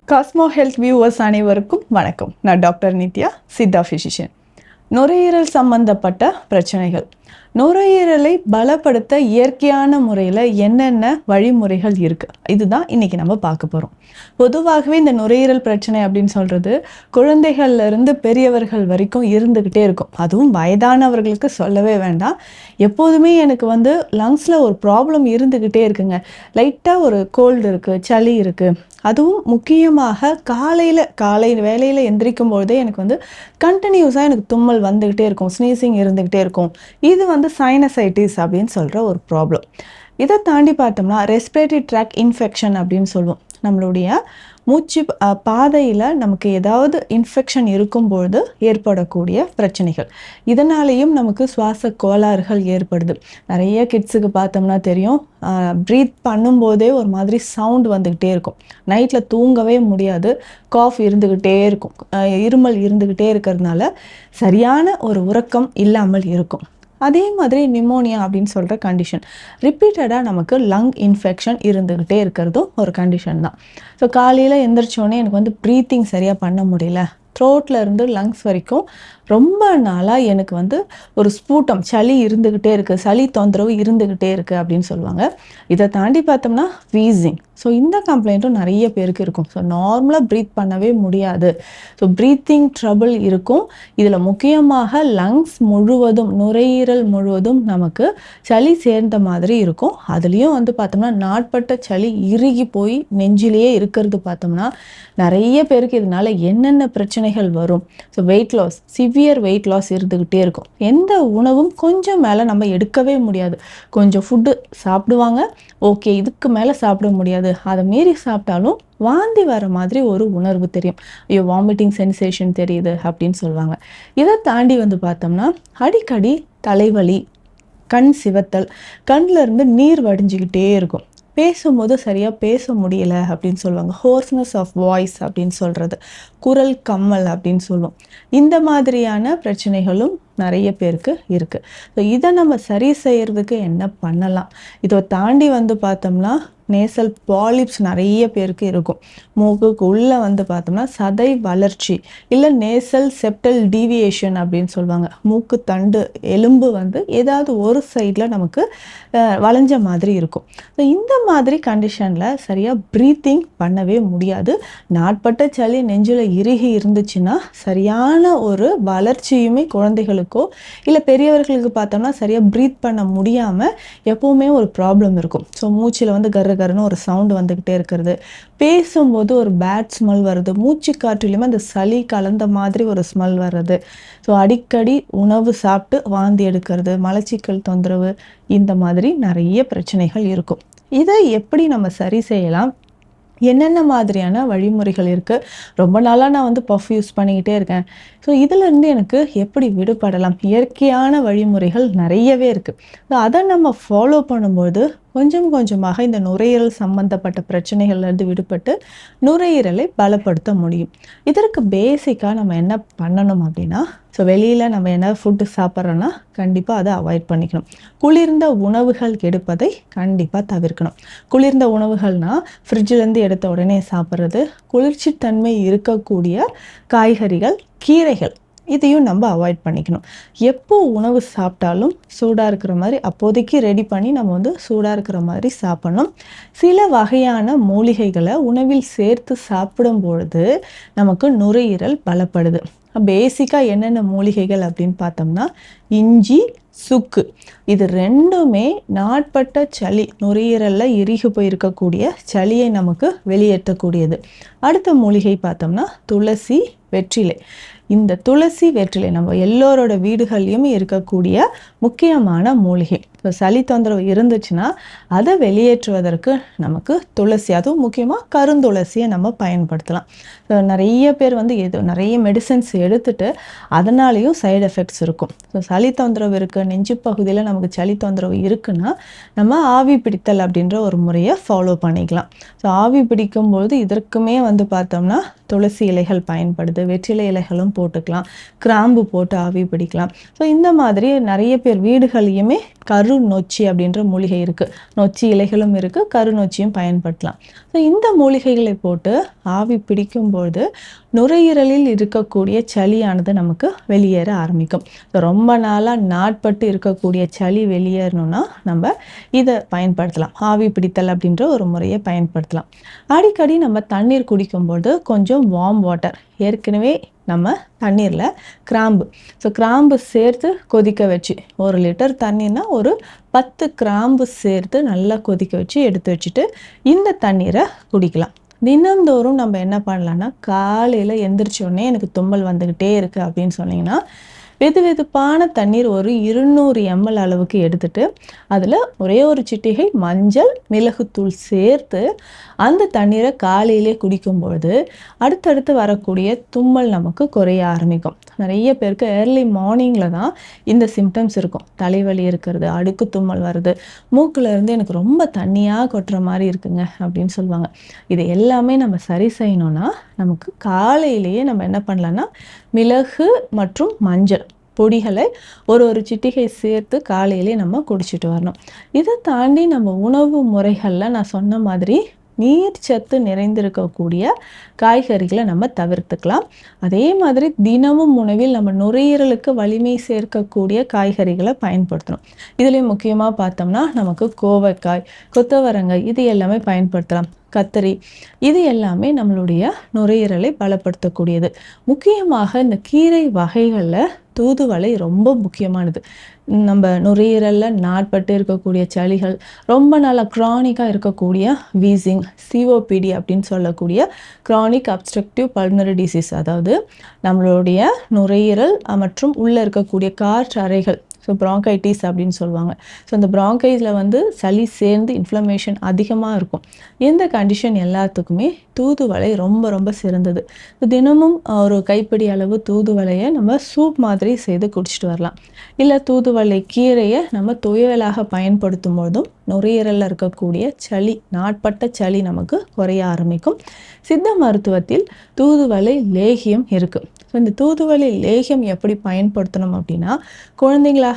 Cosmo health viewers அனைவருக்கும் வணக்கம். நான் டாக்டர் நித்யா, சித்தா ஃபிசிஷியன். நுரையீரல் சம்பந்தப்பட்ட பிரச்சனைகள். நுரையீரலை பலப்படுத்த இயற்கையான முறையில் என்னென்ன வழிமுறைகள் இருக்குது, இதுதான் இன்றைக்கி நம்ம பார்க்க போகிறோம். பொதுவாகவே இந்த நுரையீரல் பிரச்சனை அப்படின்னு சொல்கிறது குழந்தைகள்லேருந்து பெரியவர்கள் வரைக்கும் இருந்துக்கிட்டே இருக்கும். அதுவும் வயதானவர்களுக்கு சொல்லவே வேண்டாம். எப்போதுமே எனக்கு லங்ஸில் ஒரு ப்ராப்ளம் இருந்துக்கிட்டே இருக்குங்க. லைட்டாக ஒரு கோல்டு இருக்குது, சளி இருக்குது. அதுவும் முக்கியமாக காலை வேளையில் எந்திரிக்கும் பொழுதே எனக்கு கண்டினியூஸாக எனக்கு தும்மல் வந்துக்கிட்டே இருக்கும், ஸ்னீசிங் இருந்துக்கிட்டே இருக்கும். இது சைனசைட்டிஸ் அப்படின்னு சொல்கிற ஒரு ப்ராப்ளம். இதை தாண்டி பார்த்தோம்னா ரெஸ்பிரேட்டரி ட்ராக் இன்ஃபெக்ஷன் அப்படின்னு சொல்லுவோம். நம்மளுடைய மூச்சு பாதையில் நமக்கு ஏதாவது இன்ஃபெக்ஷன் இருக்கும்பொழுது ஏற்படக்கூடிய பிரச்சனைகள். இதனாலேயும் நமக்கு சுவாச கோளாறுகள் ஏற்படுது. நிறைய கிட்ஸுக்கு பார்த்தோம்னா தெரியும், ப்ரீத் பண்ணும்போதே ஒரு மாதிரி சவுண்ட் வந்துக்கிட்டே இருக்கும். நைட்டில் தூங்கவே முடியாது, காஃப் இருந்துக்கிட்டே இருக்கும், இருமல் இருந்துக்கிட்டே இருக்கிறதுனால சரியான ஒரு உறக்கம் இல்லாமல் இருக்கும். அதே மாதிரி நிமோனியா அப்படின்னு சொல்கிற கண்டிஷன், ரிப்பீட்டடாக நமக்கு லங் இன்ஃபெக்ஷன் இருந்துக்கிட்டே இருக்கிறதும் ஒரு கண்டிஷன் தான். ஸோ காலையில் எந்திரிச்சோடனே எனக்கு ப்ரீத்திங் சரியாக பண்ண முடியல, த்ரோட்டில் இருந்து லங்ஸ் வரைக்கும் ரொம்ப நாளாக எனக்கு ஒரு ஸ்பூட்டம், சளி இருந்துக்கிட்டே இருக்குது, சளி தொந்தரவு இருந்துக்கிட்டே இருக்குது அப்படின்னு சொல்லுவாங்க. இதை தாண்டி பார்த்தோம்னா வீசிங். ஸோ இந்த கம்ப்ளைண்ட்டும் நிறைய பேருக்கு இருக்கும். ஸோ நார்மலாக ப்ரீத் பண்ணவே முடியாது. ஸோ ப்ரீத்திங் ட்ரபிள் இருக்கும். இதில் முக்கியமாக லங்ஸ் முழுவதும், நுரையீரல் முழுவதும் நமக்கு சளி சேர்ந்த மாதிரி இருக்கும். அதுலேயும் பார்த்தோம்னா நாட்பட்ட சளி இறுகி போய் நெஞ்சிலேயே இருக்கிறது பார்த்தோம்னா நிறைய பேருக்கு இதனால் என்னென்ன பிரச்சனைகள் வரும். So weight loss, severe weight loss இருந்துக்கிட்டே இருக்கும். எந்த உணவும் கொஞ்சம் மேலே நம்ம எடுக்கவே முடியாது. கொஞ்சம் ஃபுட்டு சாப்பிடுவாங்க, ஓகே, இதுக்கு மேலே சாப்பிட முடியாது. அதை மீறி சாப்பிட்டாலும் வாந்தி வர மாதிரி ஒரு உணர்வு தெரியும். ஐயோ, வாமிட்டிங் சென்சேஷன் தெரியுது அப்படின்னு சொல்லுவாங்க. இதை தாண்டி பார்த்தோம்னா அடிக்கடி தலைவலி, கண் சிவத்தல், கண்ணில் இருந்து நீர் வடிஞ்சிக்கிட்டே இருக்கும். பேசும்போது சரியாக பேச முடியலை அப்படின்னு சொல்லுவாங்க. ஹோர்ஸ்னஸ் ஆஃப் வாய்ஸ் அப்படின்னு சொல்கிறது, குரல் கம்மல் அப்படின்னு சொல்லுவோம். இந்த மாதிரியான பிரச்சனைகளும் நிறைய பேருக்கு இருக்குது. ஸோ இதை நம்ம சரி செய்கிறதுக்கு என்ன பண்ணலாம்? இதை தாண்டி பார்த்தோம்னா நேசல் பாலிப்ஸ் நிறைய பேருக்கு இருக்கும். மூக்குக்கு உள்ளே பார்த்தோம்னா சதை வளர்ச்சி, இல்லை நேசல் செப்டல் டீவியேஷன் அப்படின்னு சொல்லுவாங்க. மூக்கு தண்டு எலும்பு ஏதாவது ஒரு சைடில் நமக்கு வளைஞ்ச மாதிரி இருக்கும். ஸோ இந்த மாதிரி கண்டிஷனில் சரியாக ப்ரீத்திங் பண்ணவே முடியாது. நாட்பட்ட சளி நெஞ்சில் இறுகி இருந்துச்சுன்னா சரியான ஒரு வளர்ச்சியுமே குழந்தைகளுக்கோ இல்லை பெரியவர்களுக்கு பார்த்தோம்னா சரியாக ப்ரீத் பண்ண முடியாமல் எப்போவுமே ஒரு ப்ராப்ளம் இருக்கும். ஸோ மூச்சில் கருன்னு ஒரு சவுண்டு வந்துக்கிட்டே இருக்கிறது, பேசும்போது ஒரு பேட் ஸ்மெல் வருது, மூச்சு காற்றிலையுமே அந்த சளி கலந்த மாதிரி ஒரு ஸ்மெல் வர்றது. ஸோ அடிக்கடி உணவு சாப்பிட்டு வாந்தி எடுக்கிறது, மலச்சிக்கல் தொந்தரவு, இந்த மாதிரி நிறைய பிரச்சனைகள் இருக்கும். இதை எப்படி நம்ம சரி செய்யலாம்? என்னென்ன மாதிரியான வழிமுறைகள் இருக்குது? ரொம்ப நாளாக நான் பஃப் யூஸ் பண்ணிக்கிட்டே இருக்கேன். ஸோ இதிலேருந்து எனக்கு எப்படி விடுபடலாம்? இயற்கையான வழிமுறைகள் நிறையவே இருக்குது. ஸோ அதை நம்ம ஃபாலோ பண்ணும்போது கொஞ்சம் கொஞ்சமாக இந்த நுரையீரல் சம்பந்தப்பட்ட பிரச்சனைகள்லேருந்து விடுபட்டு நுரையீரலை பலப்படுத்த முடியும். இதற்கு பேசிக்காக நம்ம என்ன பண்ணணும் அப்படின்னா, ஸோ வெளியில் நம்ம என்ன ஃபுட்டு சாப்பிட்றோன்னா கண்டிப்பாக அதை அவாய்ட் பண்ணிக்கணும். குளிர்ந்த உணவுகள் எடுப்பதை கண்டிப்பாக தவிர்க்கணும். குளிர்ந்த உணவுகள்னால் ஃப்ரிட்ஜிலேருந்து எடுத்த உடனே சாப்பிட்றது, குளிர்ச்சித்தன்மை இருக்கக்கூடிய காய்கறிகள், கீரைகள், இதையும் நம்ம அவாய்ட் பண்ணிக்கணும். எப்போ உணவு சாப்பிட்டாலும் சூடாக இருக்கிற மாதிரி அப்போதைக்கு ரெடி பண்ணி நம்ம சூடாக இருக்கிற மாதிரி சாப்பிடணும். சில வகையான மூலிகைகளை உணவில் சேர்த்து சாப்பிடும் பொழுது நமக்கு நுரையீரல் பலப்படுது. பேசிக்காக என்னென்ன மூலிகைகள் அப்படின்னு பார்த்தோம்னா இஞ்சி, சுக்கு, இது ரெண்டுமே நாட்பட்ட சளி, நுரையீரலில் இறுகி போயிருக்கக்கூடிய சளியை நமக்கு வெளியேற்றக்கூடியது. அடுத்த மூலிகை பார்த்தோம்னா துளசி, வெற்றிலை. இந்த துளசி, வெற்றிலை நம்ம எல்லோரோட வீடுகள்லையும் இருக்கக்கூடிய முக்கியமான மூலிகை. ஸோ சளி தொந்தரவு இருந்துச்சுன்னா அதை வெளியேற்றுவதற்கு நமக்கு துளசி, அதுவும் முக்கியமாக கருந்துளசியை நம்ம பயன்படுத்தலாம். ஸோ நிறைய பேர் நிறைய மெடிசன்ஸ் எடுத்துட்டு அதனாலேயும் சைடு எஃபெக்ட்ஸ் இருக்கும். ஸோ சளி தொந்தரவு இருக்குது, நெஞ்சு பகுதியில் நமக்கு சளி தொந்தரவு இருக்குன்னா நம்ம ஆவி பிடித்தல் அப்படின்ற ஒரு முறையை ஃபாலோ பண்ணிக்கலாம். ஸோ ஆவி பிடிக்கும்போது இதற்குமே பார்த்தோம்னா துளசி இலைகள் பயன்படுது, வெற்றிலை இலைகளும் போட்டுக்கலாம், கிராம்பு போட்டு ஆவி பிடிக்கலாம். ஸோ இந்த மாதிரி நிறைய பேர் வீடுகளையுமே கரு நொச்சி அப்படின்ற மூலிகை இருக்குது. நொச்சி இலைகளும் இருக்குது, கரு நொச்சியும் பயன்படுத்தலாம். ஸோ இந்த மூலிகைகளை போட்டு ஆவி பிடிக்கும்போது நுரையீரலில் இருக்கக்கூடிய சளியானது நமக்கு வெளியேற ஆரம்பிக்கும். ஸோ ரொம்ப நாளாக நாட்பட்டு இருக்கக்கூடிய சளி வெளியேறணும்னா நம்ம இதை பயன்படுத்தலாம். ஆவி பிடித்தல் அப்படின்ற ஒரு முறையை பயன்படுத்தலாம். அடிக்கடி நம்ம தண்ணீர் குடிக்கும்போது கொஞ்சம் வார்ம் வாட்டர், ஏற்கனவே நம்ம தண்ணீரில் கிராம்பு, ஸோ கிராம்பு சேர்த்து கொதிக்க வச்சு, 1 லிட்டர் தண்ணின்னா ஒரு 10 கிராம்பு சேர்த்து நல்லா கொதிக்க வச்சு எடுத்து வச்சுட்டு இந்த தண்ணீரை குடிக்கலாம். தினந்தோறும் நம்ம என்ன பண்ணலான்னா, காலையில் எந்திரிச்சோடனே எனக்கு தும்மல் வந்துக்கிட்டே இருக்குது அப்படின்னு சொன்னீங்கன்னா, வெது வெதுப்பான தண்ணீர் ஒரு 200 ml அளவுக்கு எடுத்துட்டு அதில் ஒரே ஒரு சிட்டிகை மஞ்சள் மிளகுத்தூள் சேர்த்து அந்த தண்ணீரை காலையிலே குடிக்கும்பொழுது அடுத்தடுத்து வரக்கூடிய தும்மல் நமக்கு குறைய ஆரம்பிக்கும். நிறைய பேருக்கு ஏர்லி மார்னிங்கில் தான் இந்த சிம்டம்ஸ் இருக்கும். தலைவலி இருக்கிறது, அடுக்கு தும்மல் வருது, மூக்கில் இருந்து எனக்கு ரொம்ப தண்ணியாக கொட்டுற மாதிரி இருக்குங்க அப்படின்னு சொல்லுவாங்க. இது எல்லாமே நம்ம சரி செய்யணும்னா நமக்கு காலையிலேயே நம்ம என்ன பண்ணலான்னா, மிளகு மற்றும் மஞ்சள் பொடிகளை ஒரு சிட்டிகை சேர்த்து காலையிலே நம்ம குடிச்சிட்டு வரணும். இதை தாண்டி நம்ம உணவு முறைகளில் நான் சொன்ன மாதிரி நீர் சத்து நிறைந்திருக்கக்கூடிய காய்கறிகளை நம்ம தவிர்த்துக்கலாம். அதே மாதிரி தினமும் உணவில் நம்ம நுரையீரலுக்கு வலிமை சேர்க்கக்கூடிய காய்கறிகளை பயன்படுத்தணும். இதுலேயும் முக்கியமாக பார்த்தோம்னா நமக்கு கோவைக்காய், கொத்தவரங்காய் இது எல்லாமே பயன்படுத்தலாம். கத்தரி இது எல்லாமே நம்மளுடைய நுரையீரலை பலப்படுத்தக்கூடியது. முக்கியமாக இந்த கீரை வகைகளில் தூதுவளை ரொம்ப முக்கியமானது. நம்ம நுரையீரலில் நாட்பட்டு இருக்கக்கூடிய சளிகள், ரொம்ப நாளாக க்ரானிக்காக இருக்கக்கூடிய வீசிங், சிஓபிடி அப்படின்னு சொல்லக்கூடிய க்ரானிக் அப்ஸ்ட்ரக்டிவ் பல்மனரி டிசீஸ், அதாவது நம்மளுடைய நுரையீரல் மற்றும் உள்ளே இருக்கக்கூடிய காற்று அறைகள், ஸோ ப்ராங்கைட்டிஸ் அப்படின்னு சொல்லுவாங்க. ஸோ இந்த ப்ராங்கைஸில் சளி சேர்ந்து இன்ஃப்ளமேஷன் அதிகமாக இருக்கும். இந்த கண்டிஷன் எல்லாத்துக்குமே தூதுவளை ரொம்ப ரொம்ப சிறந்தது. தினமும் ஒரு கைப்பிடி அளவு தூதுவளையை நம்ம சூப் மாதிரி செய்து குடிச்சிட்டு வரலாம். இல்லை தூதுவளை கீரையை நம்ம துவையலாக பயன்படுத்தும் போதும் நுரையீரலில் இருக்கக்கூடிய சளி, நாட்பட்ட சளி நமக்கு குறைய ஆரம்பிக்கும். சித்த மருத்துவத்தில் தூதுவளை லேகியம் இருக்குது. ஸோ இந்த தூதுவளை லேகியம் எப்படி பயன்படுத்தணும் அப்படின்னா, குழந்தைங்களாக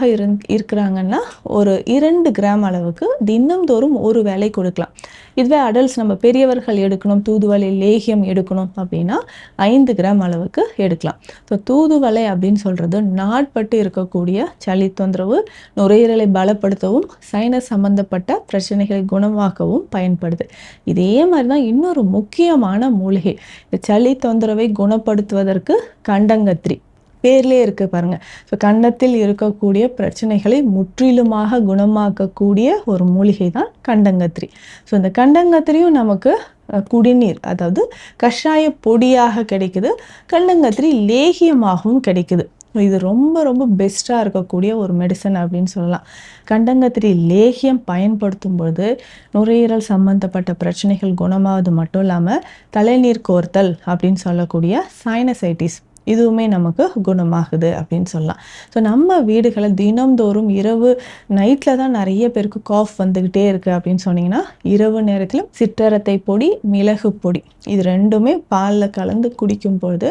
இருக்கிறாங்கன்னா ஒரு 2 கிராம் அளவுக்கு தினந்தோறும் ஒரு வேளை கொடுக்கலாம். இதுவே அடல்ட்ஸ், நம்ம பெரியவர்கள் எடுக்கணும், தூதுவளை லேகியம் எடுக்கணும் அப்படின்னா 5 கிராம் அளவுக்கு எடுக்கலாம். ஸோ தூதுவளை அப்படின்னு சொல்கிறது நாட்பட்டு இருக்கக்கூடிய சளி தொந்தரவு, நுரையீரலை பலப்படுத்தவும், சைனஸ் சம்பந்தப்பட்ட பிரச்சனைகளை குணமாக்கவும் பயன்படுது. இதே மாதிரி தான் இன்னொரு முக்கியமான மூலிகை. இந்த சளி தொந்தரவை குணப்படுத்துவதற்கு கண்டங்கத்திரி, பேர்லேயே இருக்குது பாருங்கள். ஸோ கண்டத்தில் இருக்கக்கூடிய பிரச்சனைகளை முற்றிலுமாக குணமாக்கக்கூடிய ஒரு மூலிகை தான் கண்டங்கத்திரி. ஸோ இந்த கண்டங்கத்திரியும் நமக்கு குடிநீர், அதாவது கஷாய பொடியாக கிடைக்குது, கண்டங்கத்திரி லேகியமாகவும் கிடைக்குது. இது ரொம்ப ரொம்ப பெஸ்ட்டாக இருக்கக்கூடிய ஒரு மெடிசன் அப்படின்னு சொல்லலாம். கண்டங்கத்திரி லேகியம் பயன்படுத்தும் பொழுது நுரையீரல் சம்மந்தப்பட்ட பிரச்சனைகள் குணமாவது மட்டும் இல்லாமல் தலைநீர் கோர்த்தல் அப்படின்னு சொல்லக்கூடிய சைனசைட்டிஸ் இதுவுமே நமக்கு குணமாகுது அப்படின்னு சொல்லலாம். ஸோ நம்ம வீடுகளில் தினம்தோறும் இரவு நைட்டில் தான் நிறைய பேருக்கு காஃப் வந்துக்கிட்டே இருக்குது அப்படின்னு சொன்னிங்கன்னா, இரவு நேரத்திலும் சிற்றரத்தை பொடி, மிளகு பொடி இது ரெண்டுமே பாலில் கலந்து குடிக்கும் பொழுது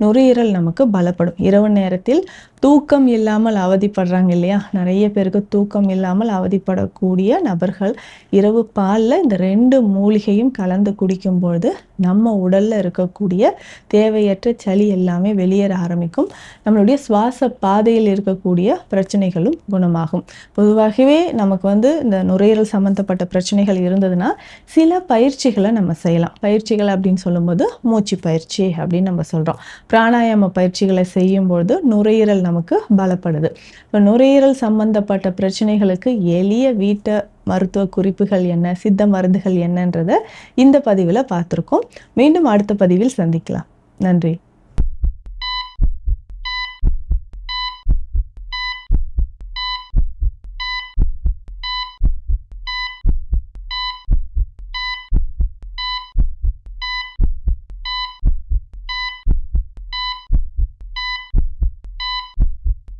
நுரையீரல் நமக்கு பலப்படும். இரவு நேரத்தில் தூக்கம் இல்லாமல் அவதிப்படுறாங்க இல்லையா, நிறைய பேருக்கு தூக்கம் இல்லாமல் அவதிப்படக்கூடிய நபர்கள் இரவு பாலில் இந்த 2 மூலிகையும் கலந்து குடிக்கும்பொழுது நம்ம உடலில் இருக்கக்கூடிய தேவையற்ற சளி எல்லாமே வெளியேற ஆரம்பிக்கும். நம்மளுடைய சுவாச பாதையில் இருக்கக்கூடிய பிரச்சனைகளும் குணமாகும். பொதுவாகவே நமக்கு இந்த நுரையீரல் சம்மந்தப்பட்ட பிரச்சனைகள் இருந்ததுன்னா சில பயிற்சிகளை நம்ம செய்யலாம். பயிற்சிகள் அப்படின்னு சொல்லும்போது மூச்சு பயிற்சி அப்படின்னு நம்ம சொல்கிறோம். பிராணாயாம பயிற்சிகளை செய்யும்பொழுது நுரையீரல் நமக்கு பலப்படுது. இப்போ நுரையீரல் சம்பந்தப்பட்ட பிரச்சனைகளுக்கு எளிய வீட்டு மருத்துவ குறிப்புகள் என்ன, சித்த மருந்துகள் என்னன்றதை இந்த பதிவில் பார்த்துருக்கோம். மீண்டும் அடுத்த பதிவில் சந்திக்கலாம். நன்றி.